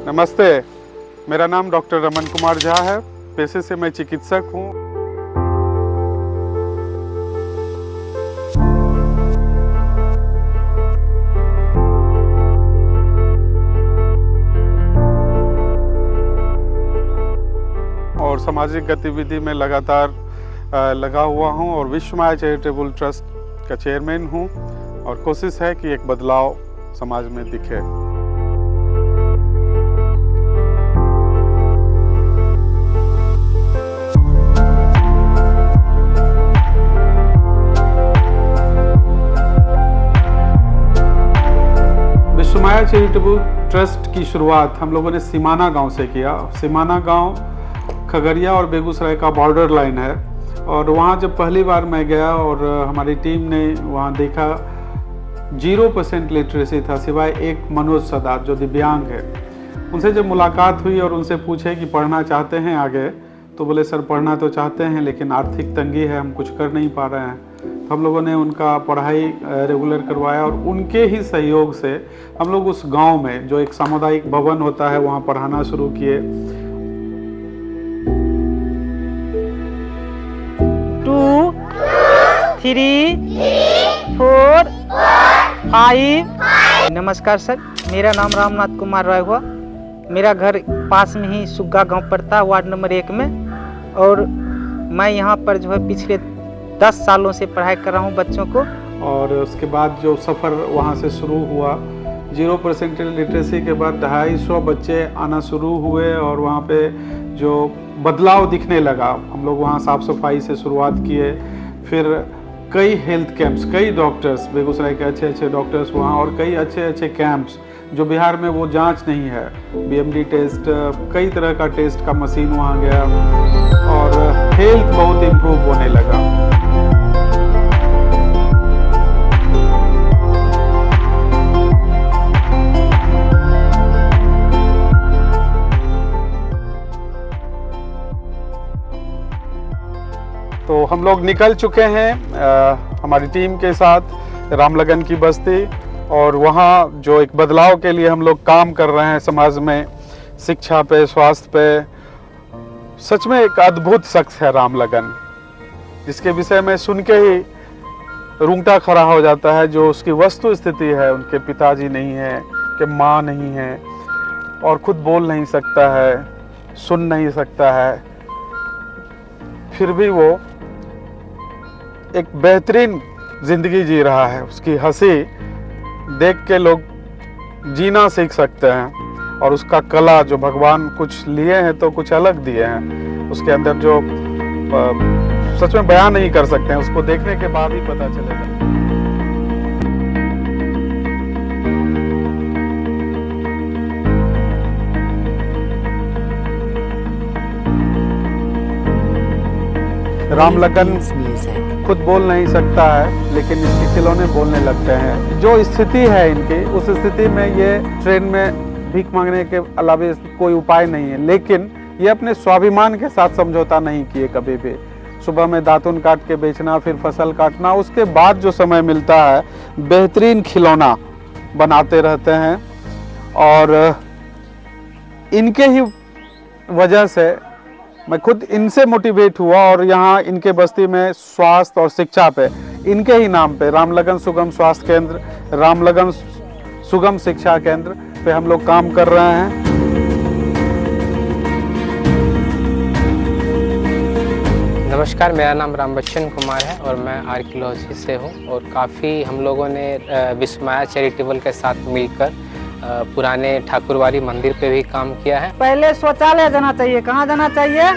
नमस्ते, मेरा नाम डॉक्टर रमन कुमार झा है। पेशे से मैं चिकित्सक हूँ। और सामाजिक गतिविधि में लगातार लगा हुआ हूँ और विश्वमाया चैरिटेबल ट्रस्ट का चेयरमैन हूँ और कोशिश है कि एक बदलाव समाज में दिखे। विश्वमाया चैरिटेबल ट्रस्ट की शुरुआत हम लोगों ने सिमाना गांव से किया। सिमाना गांव खगड़िया और बेगूसराय का बॉर्डर लाइन है और वहाँ जब पहली बार मैं गया और हमारी टीम ने वहाँ देखा 0% लिटरेसी था सिवाय एक मनोज सदार जो दिव्यांग है। उनसे जब मुलाकात हुई और उनसे पूछे कि पढ़ना चाहते हैं आगे, तो बोले सर पढ़ना तो चाहते हैं लेकिन आर्थिक तंगी है, हम कुछ कर नहीं पा रहे हैं। तो हम लोगों ने उनका पढ़ाई रेगुलर करवाया और उनके ही सहयोग से हम लोग उस गांव में जो एक सामुदायिक भवन होता है वहाँ पढ़ाना शुरू किए। 2 3 4 5। नमस्कार सर, मेरा नाम रामनाथ कुमार राय हुआ। मेरा घर पास में ही सुग्गा गांव पड़ता है, वार्ड नंबर 1 में। और मैं यहाँ पर जो है पिछले 10 सालों से पढ़ाई कर रहा हूँ बच्चों को। और उसके बाद जो सफ़र वहाँ से शुरू हुआ, 0% लिटरेसी के बाद 250 बच्चे आना शुरू हुए और वहाँ पे जो बदलाव दिखने लगा, हम लोग वहाँ साफ़ सफाई से शुरुआत किए। फिर कई हेल्थ कैंप्स, कई डॉक्टर्स, बेगूसराय के अच्छे अच्छे डॉक्टर्स वहाँ, और कई अच्छे अच्छे कैंप्स जो बिहार में वो जांच नहीं है, BMD टेस्ट, कई तरह का टेस्ट का मशीन वहाँ गया और हेल्थ बहुत इम्प्रूव होने लगा। तो हम लोग निकल चुके हैं हमारी टीम के साथ रामलगन की बस्ती, और वहाँ जो एक बदलाव के लिए हम लोग काम कर रहे हैं समाज में, शिक्षा पे, स्वास्थ्य पे। सच में एक अद्भुत शख्स है रामलगन, जिसके विषय में सुन के ही रूंगटा खड़ा हो जाता है। जो उसकी वस्तु स्थिति है, उनके पिताजी नहीं है, कि माँ नहीं है और खुद बोल नहीं सकता है, सुन नहीं सकता है, फिर भी वो एक बेहतरीन जिंदगी जी रहा है। उसकी हंसी देख के लोग जीना सीख सकते हैं और उसका कला जो भगवान कुछ लिए हैं तो कुछ अलग दिए हैं उसके अंदर, जो सच में बयान नहीं कर सकते हैं, उसको देखने के बाद ही पता चलेगा। रामलगन खुद बोल नहीं सकता है लेकिन इसके खिलौने बोलने लगते हैं। जो स्थिति है इनकी, उस स्थिति में ये ट्रेन में भीख मांगने के अलावा कोई उपाय नहीं है, लेकिन ये अपने स्वाभिमान के साथ समझौता नहीं किए कभी भी। सुबह में दातुन काट के बेचना, फिर फसल काटना, उसके बाद जो समय मिलता है बेहतरीन खिलौना बनाते रहते हैं। और इनके ही वजह से मैं खुद इनसे मोटिवेट हुआ और यहाँ इनके बस्ती में स्वास्थ्य और शिक्षा पे, इनके ही नाम पे रामलगन सुगम स्वास्थ्य केंद्र, रामलगन सुगम शिक्षा केंद्र पे हम लोग काम कर रहे हैं। नमस्कार, मेरा नाम रामबच्चन कुमार है और मैं आर्कियोलॉजी से हूँ। और काफ़ी हम लोगों ने विश्वमाया चैरिटेबल के साथ मिलकर पुराने ठाकुरवाड़ी मंदिर पे भी काम किया है। पहले शौचालय जाना चाहिए। कहाँ जाना चाहिए?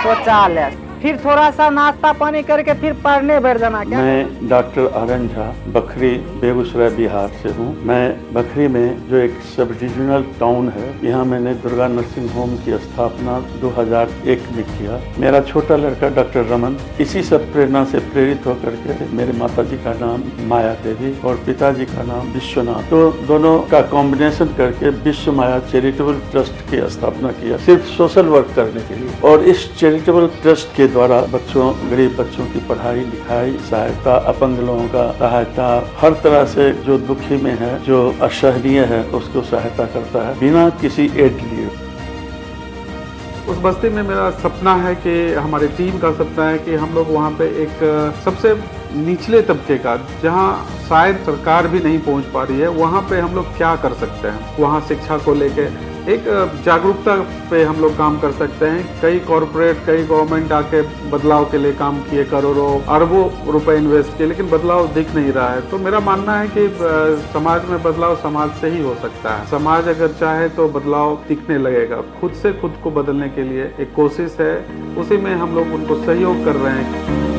शौचालय। फिर थोड़ा सा नाश्ता पानी करके फिर पढ़ने बैठ जाना। क्या? मैं डॉक्टर आर्यन झा बखरी बेगूसराय बिहार से हूँ। मैं बखरी में जो एक सब डिविजनल टाउन है, यहाँ मैंने दुर्गा नर्सिंग होम की स्थापना 2001 में किया। मेरा छोटा लड़का डॉक्टर रमन इसी सब प्रेरणा से प्रेरित होकर के, मेरे माताजी का नाम माया देवी और पिताजी का नाम विश्वनाथ, तो दोनों का कॉम्बिनेशन करके विश्वमाया चैरिटेबल ट्रस्ट की स्थापना किया, सिर्फ सोशल वर्क करने के लिए। और इस चैरिटेबल ट्रस्ट के द्वारा गरीब बच्चों की पढ़ाई लिखाई सहायता, अपंग लोगों का सहायता, हर तरह से जो दुखी में है, जो असहनीय है, उसको सहायता करता है बिना किसी एड लिए। उस बस्ती में मेरा सपना है कि हमारी टीम का सपना है कि हम लोग वहाँ पे एक सबसे निचले तबके का, जहाँ शायद सरकार भी नहीं पहुँच पा रही है, वहाँ पे हम लोग क्या कर सकते हैं। वहाँ शिक्षा को लेके एक जागरूकता पे हम लोग काम कर सकते हैं। कई कॉरपोरेट, कई गवर्नमेंट आके बदलाव के लिए काम किए, करोड़ों अरबों रुपए इन्वेस्ट किए, लेकिन बदलाव दिख नहीं रहा है। तो मेरा मानना है कि समाज में बदलाव समाज से ही हो सकता है। समाज अगर चाहे तो बदलाव दिखने लगेगा। खुद से खुद को बदलने के लिए एक कोशिश है, उसी में हम लोग उनको सहयोग कर रहे हैं।